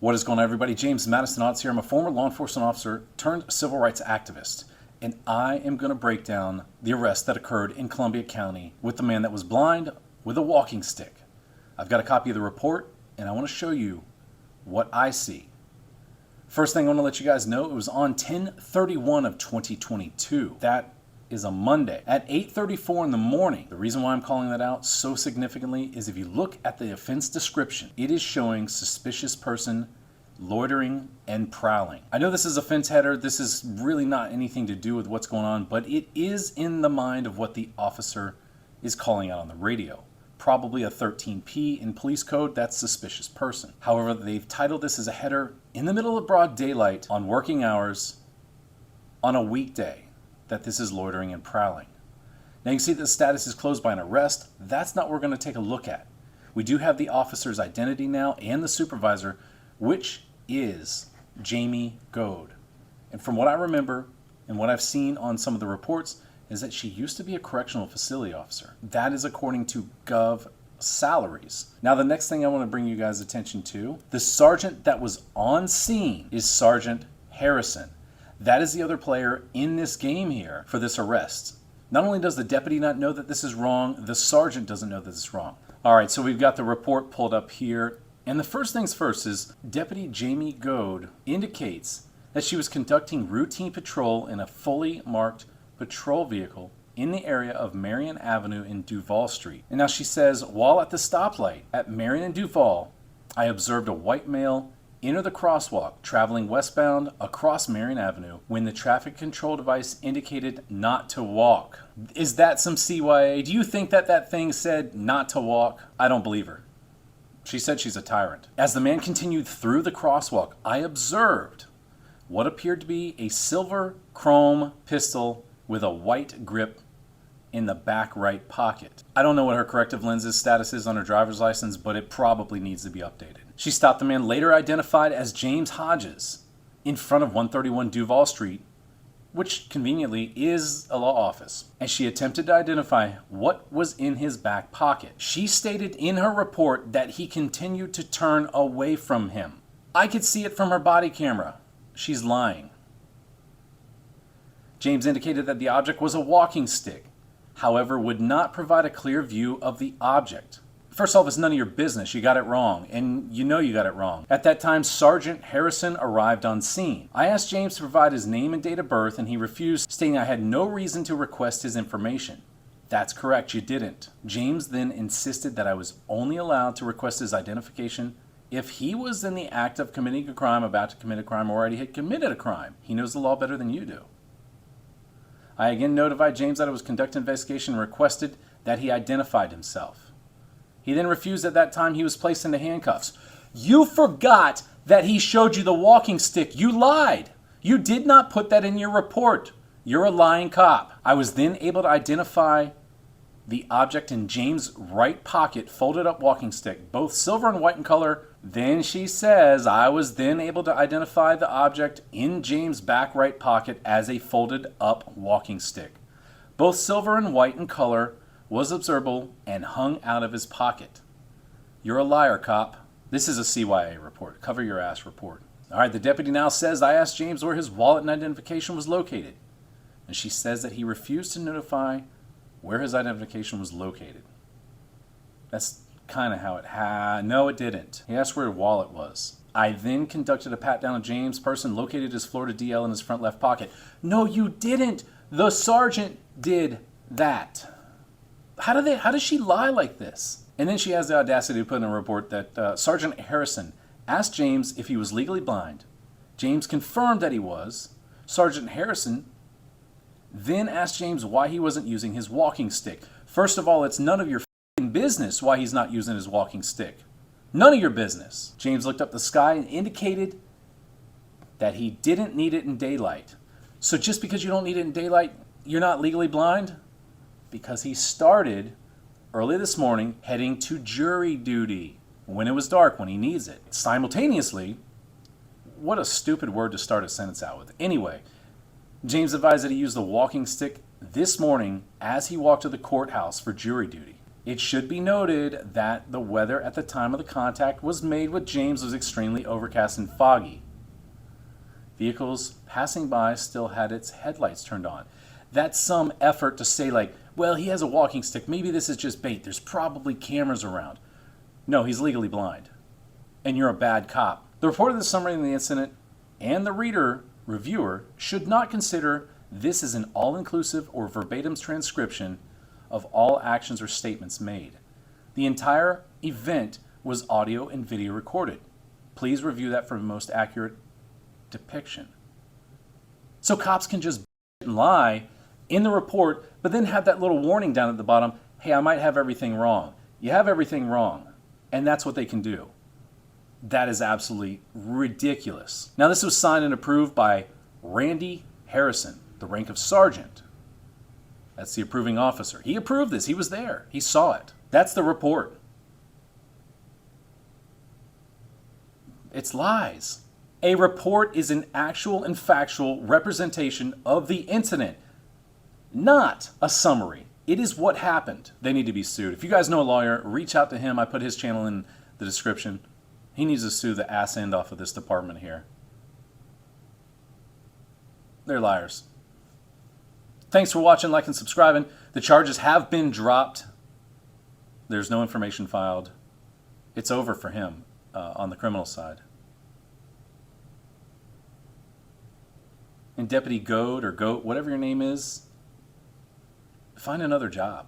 What is going on, everybody? James Madison Odds here. I'm a former law enforcement officer turned civil rights activist, and I am going to break down the arrest that occurred in Columbia County with the man that was blind with a walking stick. I've got a copy of the report, and I want to show you what I see. First thing I want to let you guys know, it was on 10/31 of 2022. That is a Monday at 8:34 in the morning. The reason why I'm calling that out so significantly is if you look at the offense description, it is showing suspicious person loitering and prowling. I know this is a fence header. This is really not anything to do with what's going on, but it is in the mind of what the officer is calling out on the radio. Probably a 13P in police code, that's suspicious person. However, they've titled this as a header in the middle of broad daylight on working hours on a weekday, that this is loitering and prowling. Now you can see that the status is closed by an arrest. That's not what we're going to take a look at. We do have the officer's identity now and the supervisor, which is Jamie Goad. And from what I remember and what I've seen on some of the reports is that she used to be a correctional facility officer. That is according to Gov salaries. Now the next thing I want to bring you guys attention to, the sergeant that was on scene is Sergeant Harrison. That is the other player in this game here for this arrest. Not only does the deputy not know that this is wrong, the sergeant doesn't know that this is wrong. All right, so we've got the report pulled up here. And the first things first is Deputy Jamie Goad indicates that she was conducting routine patrol in a fully marked patrol vehicle in the area of Marion Avenue and Duval Street. And now she says, while at the stoplight at Marion and Duval, I observed a white male enter the crosswalk traveling westbound across Marion Avenue when the traffic control device indicated not to walk. Is that some CYA? Do you think that that thing said not to walk? I don't believe her. She said she's a tyrant. As the man continued through the crosswalk, I observed what appeared to be a silver chrome pistol with a white grip in the back right pocket. I don't know what her corrective lenses status is on her driver's license, but it probably needs to be updated. She stopped the man later identified as James Hodges in front of 131 Duval Street, which conveniently is a law office, as she attempted to identify what was in his back pocket. She stated in her report that he continued to turn away from him. I could see it from her body camera. She's lying. James indicated that the object was a walking stick, however, would not provide a clear view of the object. First off, it's none of your business. You got it wrong, and you know you got it wrong. At that time, Sergeant Harrison arrived on scene. I asked James to provide his name and date of birth, and he refused, stating I had no reason to request his information. That's correct, you didn't. James then insisted that I was only allowed to request his identification if he was in the act of committing a crime, about to commit a crime, or already had committed a crime. He knows the law better than you do. I again notified James that I was conducting an investigation and requested that he identified himself. He then refused. At that time, he was placed into handcuffs. You forgot that he showed you the walking stick. You lied. You did not put that in your report. You're a lying cop. I was then able to identify the object in James' right pocket, folded up walking stick, both silver and white in color. Then she says, I was then able to identify the object in James' back right pocket as a folded up walking stick. Both silver and white in color was observable and hung out of his pocket. You're a liar, cop. This is a CYA report. Cover your ass report. All right, the deputy now says, I asked James where his wallet and identification was located. And she says that he refused to notify where his identification was located. That's kind of how it no, it didn't. He asked where his wallet was. I then conducted a pat down of James' person, located his Florida DL in his front left pocket. No, you didn't. The sergeant did that. How does she lie like this? And then she has the audacity to put in a report that Sergeant Harrison asked James if he was legally blind. James confirmed that he was. Sergeant Harrison then asked James why he wasn't using his walking stick. First of all, it's none of your business why he's not using his walking stick. None of your business. James looked up the sky and indicated that he didn't need it in daylight. So just because you don't need it in daylight, you're not legally blind? Because he started early this morning heading to jury duty when it was dark, when he needs it. Simultaneously, what a stupid word to start a sentence out with. Anyway, James advised that he used the walking stick this morning as he walked to the courthouse for jury duty. It should be noted that the weather at the time of the contact was made with James was extremely overcast and foggy. Vehicles passing by still had its headlights turned on. That's some effort to say, like, well, he has a walking stick. Maybe this is just bait. There's probably cameras around. No, he's legally blind. And you're a bad cop. The report of the summary of the incident and the reviewer, should not consider this as an all-inclusive or verbatim transcription of all actions or statements made. The entire event was audio and video recorded. Please review that for the most accurate depiction. So cops can just lie in the report, but then have that little warning down at the bottom, hey, I might have everything wrong. You have everything wrong. And that's what they can do. That is absolutely ridiculous. Now, this was signed and approved by Randy Harrison, the rank of sergeant. That's the approving officer. He approved this. He was there. He saw it. That's the report. It's lies. A report is an actual and factual representation of the incident, not a summary. It is what happened. They need to be sued. If you guys know a lawyer, reach out to him. I put his channel in the description. He needs to sue the ass end off of this department here. They're liars. Thanks for watching, like, and subscribing. The charges have been dropped. There's no information filed. It's over for him on the criminal side. And Deputy Goat or Goat, whatever your name is, find another job.